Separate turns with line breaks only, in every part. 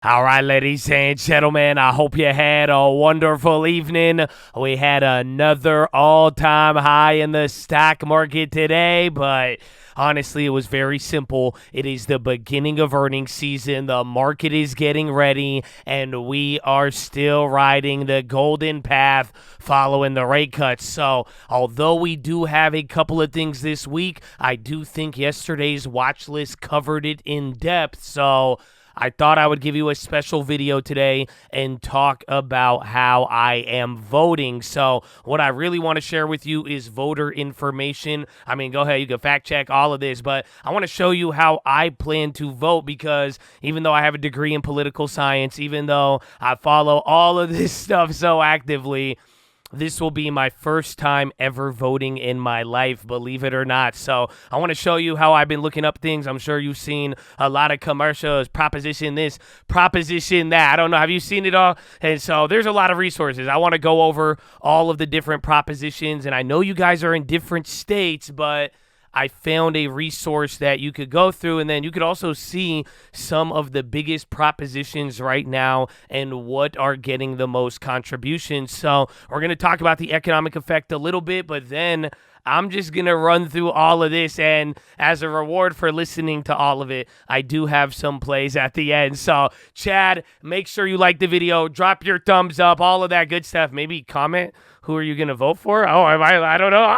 All right, ladies and gentlemen, I hope you had a wonderful evening. We had another all-time high in the stock market today, but honestly, it was very simple. It is the beginning of earnings season. The market is getting ready, and we are still riding the golden path following the rate cuts. So, although we do have a couple of things this week, I do think yesterday's watch list covered it in depth. So, I thought I would give you a special video today and talk about how I am voting. So what I really want to share with you is voter information. I mean, go ahead, you can fact check all of this, but I want to show you how I plan to vote because even though I have a degree in political science, even though I follow all of this stuff so actively, this will be my first time ever voting in my life, believe it or not. So I want to show you how I've been looking up things. I'm sure you've seen a lot of commercials, proposition this, proposition that. I don't know. Have you seen it all? And so there's a lot of resources. I want to go over all of the different propositions. And I know you guys are in different states, but I found a resource that you could go through, and then you could also see some of the biggest propositions right now and what are getting the most contributions. So we're going to talk about the economic effect a little bit, but then I'm just going to run through all of this, and as a reward for listening to all of it, I do have some plays at the end. So, Chad, make sure you like the video, drop your thumbs up, all of that good stuff. Maybe comment who are you going to vote for? Oh, I don't know.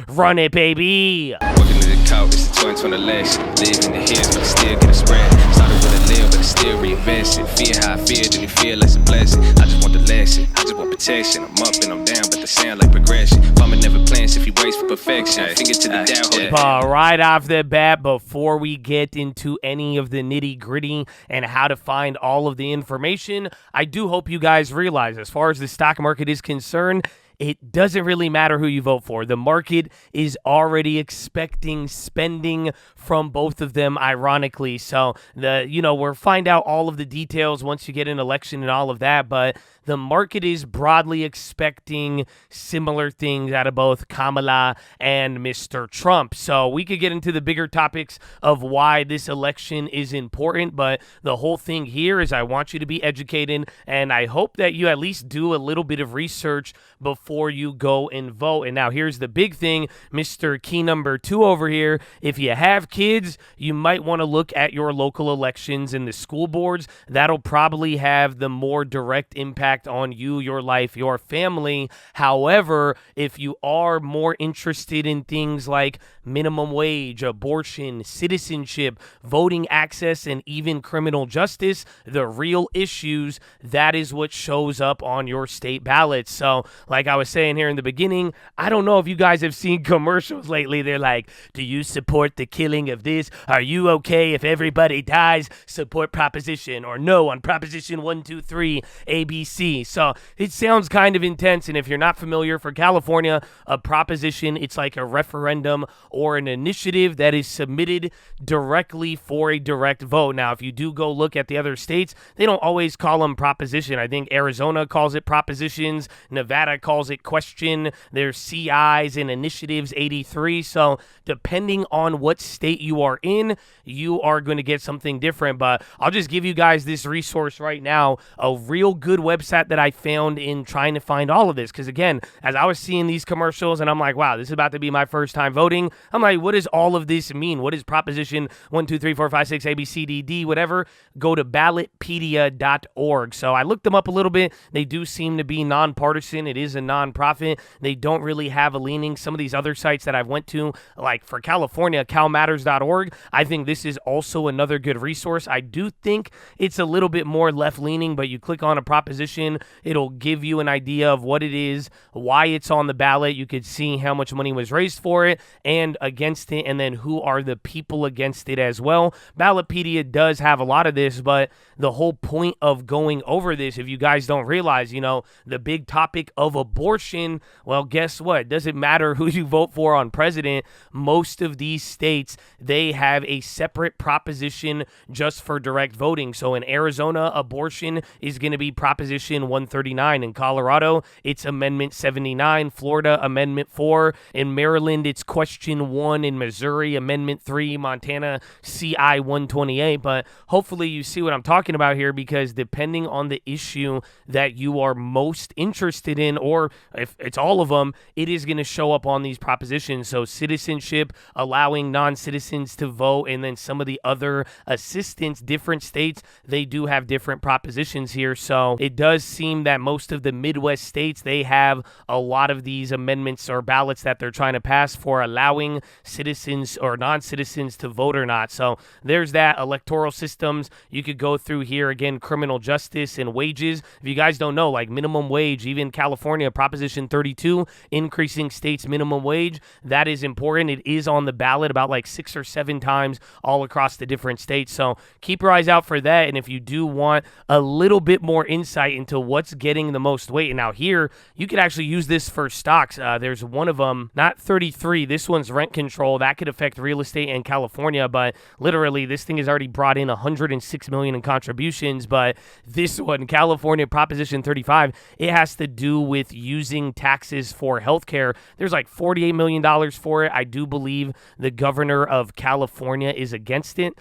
Run it, baby.
Working to the couch, it's the 2020 election. Live in the hills, but I still get a spread. Started with a live, but I still reinvest it. Feel how I feel, then you feel like a blessing. I just want the lesson, I just want protection. I'm up and I'm down, but they sound like progression. Farmer never plans if he waits for perfection. Finger to the down, hold it.
But right off the bat, before we get into any of the nitty gritty and how to find all of the information, I do hope you guys realize, as far as the stock market is concerned, it doesn't really matter who you vote for. The market is already expecting spending from both of them, ironically. So, we'll find out all of the details once you get an election and all of that, but the market is broadly expecting similar things out of both Kamala and Mr. Trump. So we could get into the bigger topics of why this election is important, but the whole thing here is I want you to be educated, and I hope that you at least do a little bit of research before you go and vote. And now here's the big thing, Mr. Key number 2 over here. If you have kids, you might want to look at your local elections and the school boards. That'll probably have the more direct impact on you, your life, your family. However, if you are more interested in things like minimum wage, abortion, citizenship, voting access, and even criminal justice, the real issues, that is what shows up on your state ballots. So, like I was saying here in the beginning, I don't know if you guys have seen commercials lately. They're like, do you support the killing of this? Are you okay if everybody dies? Support proposition, or no on proposition 1, 2, 3, ABC. So it sounds kind of intense, and if you're not familiar, for California, a proposition, it's like a referendum or an initiative that is submitted directly for a direct vote. Now, if you do go look at the other states, they don't always call them proposition. I think Arizona calls it propositions, Nevada calls it question, there's CIs and initiatives 83. So depending on what state you are in, you are going to get something different. But I'll just give you guys this resource right now, a real good website that I found in trying to find all of this. Because again, as I was seeing these commercials and I'm like, wow, this is about to be my first time voting. I'm like, what does all of this mean? What is proposition 1, 2, 3, 4, 5, 6, A, B, C, D, D, whatever? Go to ballotpedia.org. So I looked them up a little bit. They do seem to be nonpartisan. It is a nonprofit. They don't really have a leaning. Some of these other sites that I've went to, like for California, calmatters.org, I think this is also another good resource. I do think it's a little bit more left-leaning, but you click on a proposition, it'll give you an idea of what it is, why it's on the ballot. You could see how much money was raised for it and against it, and then who are the people against it as well. Ballotpedia does have a lot of this, but the whole point of going over this, if you guys don't realize, the big topic of abortion abortion, well, guess what? It doesn't matter who you vote for on president. Most of these states, they have a separate proposition just for direct voting. So in Arizona, abortion is going to be Proposition 139. In Colorado, it's Amendment 79. Florida, Amendment 4. In Maryland, it's Question 1. In Missouri, Amendment 3. Montana, CI 128. But hopefully you see what I'm talking about here, because depending on the issue that you are most interested in, or if it's all of them, it is going to show up on these propositions. So citizenship, allowing non-citizens to vote, and then some of the other assistance, different states, they do have different propositions here. So it does seem that most of the Midwest states, they have a lot of these amendments or ballots that they're trying to pass for allowing citizens or non-citizens to vote or not. So there's that. Electoral systems, you could go through here again, criminal justice and wages. If you guys don't know, like minimum wage, even California, Proposition 32, increasing states' minimum wage, that is important. It is on the ballot about like 6 or 7 times all across the different states. So keep your eyes out for that. And if you do want a little bit more insight into what's getting the most weight, and now here, you could actually use this for stocks. There's one of them, not 33. This one's rent control. That could affect real estate in California, but literally this thing has already brought in $106 million in contributions. But this one, California Proposition 35, it has to do with using taxes for healthcare. There's like $48 million for it. I do believe the governor of California is against it.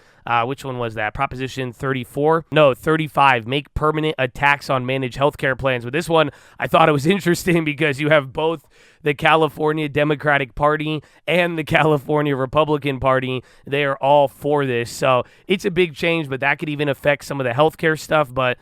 Which one was that? Proposition 34? No, 35. Make permanent a tax on managed healthcare plans. With this one, I thought it was interesting because you have both the California Democratic Party and the California Republican Party. They are all for this. So it's a big change, but that could even affect some of the healthcare stuff. But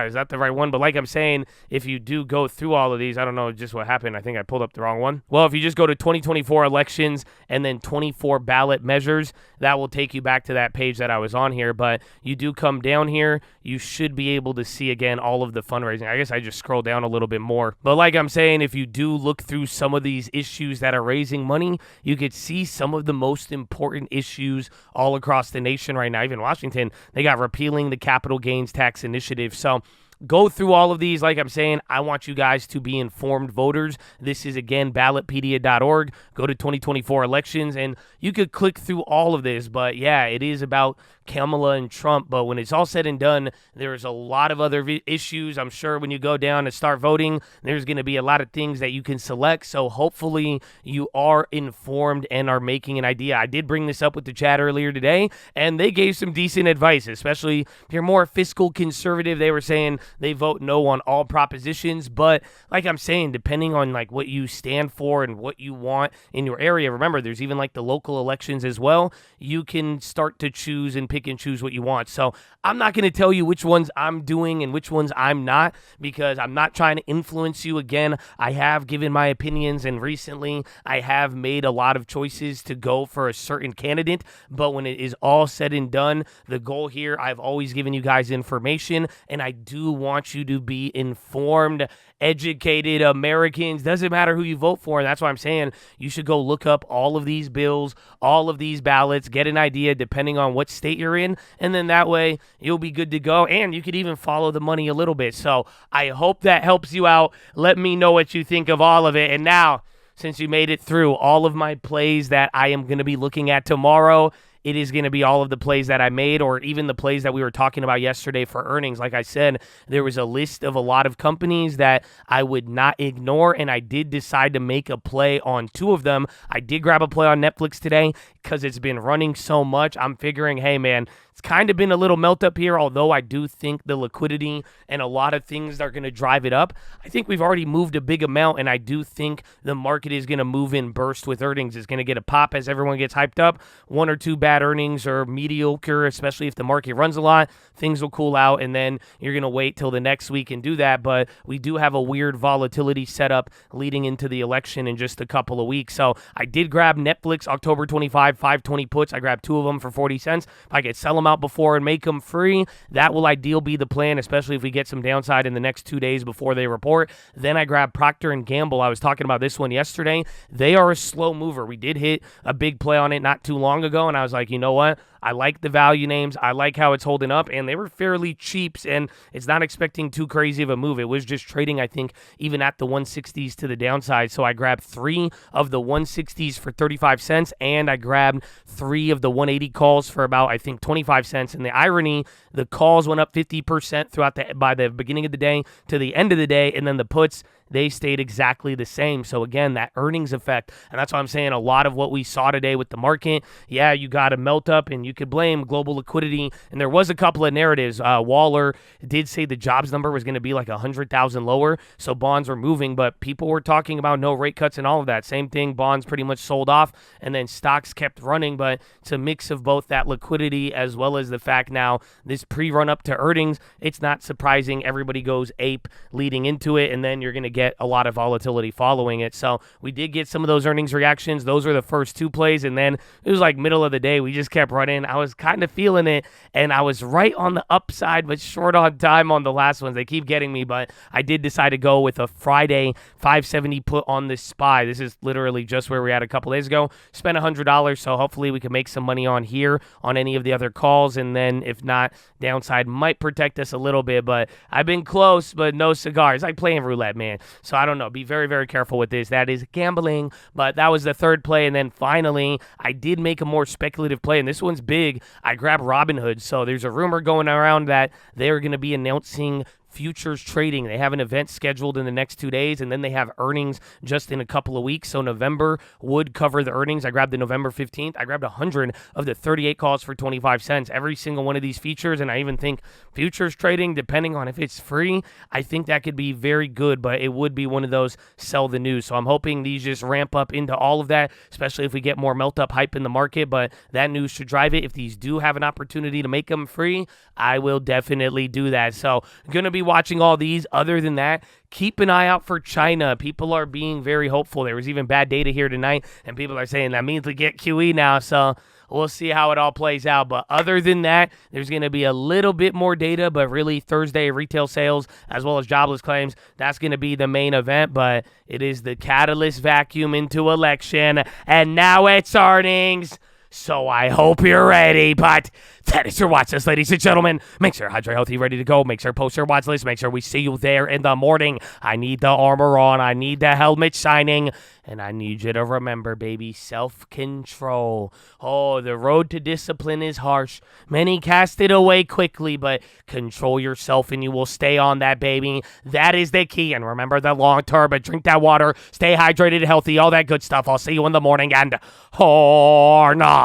is that the right one? But like I'm saying, if you do go through all of these, I don't know just what happened. I think I pulled up the wrong one. Well, if you just go to 2024 elections and then 24 ballot measures, that will take you back to that page that I was on here. But you do come down here, you should be able to see again all of the fundraising. I guess I just scroll down a little bit more. But like I'm saying, if you do look through some of these issues that are raising money, you could see some of the most important issues all across the nation right now. Even Washington, they got repealing the capital gains tax initiative. So go through all of these. Like I'm saying, I want you guys to be informed voters. This is, again, ballotpedia.org. Go to 2024 elections, and you could click through all of this. But, yeah, it is about Kamala and Trump. But when it's all said and done, there's a lot of other issues. I'm sure when you go down and start voting, there's going to be a lot of things that you can select. So hopefully you are informed and are making an idea. I did bring this up with the chat earlier today, and they gave some decent advice, especially if you're more fiscal conservative. They were saying they vote no on all propositions, but like I'm saying, depending on like what you stand for and what you want in your area, remember there's even like the local elections as well. You can start to choose and pick and choose what you want. So I'm not going to tell you which ones I'm doing and which ones I'm not, because I'm not trying to influence you. Again, I have given my opinions, and recently I have made a lot of choices to go for a certain candidate, but when it is all said and done, the goal here, I've always given you guys information, and I do want you to be informed, educated Americans. Doesn't matter who you vote for, and that's why I'm saying you should go look up all of these bills, all of these ballots, get an idea depending on what state you're in, and then that way you'll be good to go, and you could even follow the money a little bit. So I hope that helps you out. Let me know what you think of all of it. And now, since you made it through all of my plays that I am going to be looking at tomorrow, it is going to be all of the plays that I made, or even the plays that we were talking about yesterday for earnings. Like I said, there was a list of a lot of companies that I would not ignore, and I did decide to make a play on 2 of them. I did grab a play on Netflix today because it's been running so much. I'm figuring, hey, man, it's kind of been a little melt up here, although I do think the liquidity and a lot of things are going to drive it up. I think we've already moved a big amount, and I do think the market is going to move in burst with earnings. It's going to get a pop as everyone gets hyped up. 1 or 2 bad earnings or mediocre, especially if the market runs a lot, things will cool out, and then you're going to wait till the next week and do that. But we do have a weird volatility setup leading into the election in just a couple of weeks. So I did grab Netflix October 25, 520 puts. I grabbed 2 of them for 40 cents. If I could sell them out before and make them free, that will ideally be the plan, especially if we get some downside in the next 2 days before they report. Then I grabbed Procter & Gamble. I was talking about this one yesterday. They are a slow mover. We did hit a big play on it not too long ago, and I was like, you know what? I like the value names. I like how it's holding up, and they were fairly cheap, and it's not expecting too crazy of a move. It was just trading, I think, even at the 160s to the downside. So I grabbed 3 of the 160s for 35 cents, and I grabbed 3 of the 180 calls for about, I think, 25 cents. And the irony, the calls went up 50% by the beginning of the day to the end of the day, and then the puts, they stayed exactly the same. So again, that earnings effect, and that's why I'm saying a lot of what we saw today with the market, yeah, you got a melt up, and you could blame global liquidity. And there was a couple of narratives. Waller did say the jobs number was going to be like 100,000 lower, so bonds were moving, but people were talking about no rate cuts and all of that. Same thing, bonds pretty much sold off, and then stocks kept running. But it's a mix of both that liquidity as well as the fact now this pre-run up to earnings, it's not surprising everybody goes ape leading into it, and then you're going to get a lot of volatility following it. So we did get some of those earnings reactions. Those were the first 2 plays, and then it was like middle of the day. We just kept running. I was kind of feeling it, and I was right on the upside, but short on time on the last ones. They keep getting me, but I did decide to go with a Friday 570 put on this SPY. This is literally just where we had a couple days ago. Spent $100, so hopefully we can make some money on here on any of the other calls, and then if not, downside might protect us a little bit, but I've been close, but no cigars. Like playing roulette, man. So I don't know. Be very, very careful with this. That is gambling. But that was the third play. And then finally, I did make a more speculative play. And this one's big. I grabbed Robinhood. So there's a rumor going around that they're going to be announcing futures trading. They have an event scheduled in the next 2 days, and then they have earnings just in a couple of weeks. So November would cover the earnings. I grabbed the November 15th. I grabbed 100 of the 38 calls for 25 cents. Every single one of these features, and I even think futures trading, depending on if it's free, I think that could be very good, but it would be one of those sell the news. So I'm hoping these just ramp up into all of that, especially if we get more melt-up hype in the market, but that news should drive it. If these do have an opportunity to make them free, I will definitely do that. So going to be watching all these. Other than that, keep an eye out for China. People are being very hopeful. There was even bad data here tonight, and people are saying that means we get QE now. So we'll see how it all plays out. But other than that, there's going to be a little bit more data, but really Thursday retail sales as well as jobless claims, that's going to be the main event. But it is the catalyst vacuum into election, and now it's earnings. So I hope you're ready, but that is your watch list, ladies and gentlemen. Make sure Hydra Healthy ready to go. Make sure post your watch list. Make sure we see you there in the morning. I need the armor on. I need the helmet shining. And I need you to remember, baby, self-control. Oh, the road to discipline is harsh. Many cast it away quickly, but control yourself and you will stay on that, baby. That is the key. And remember the long term, but drink that water. Stay hydrated, healthy, all that good stuff. I'll see you in the morning, and Horna.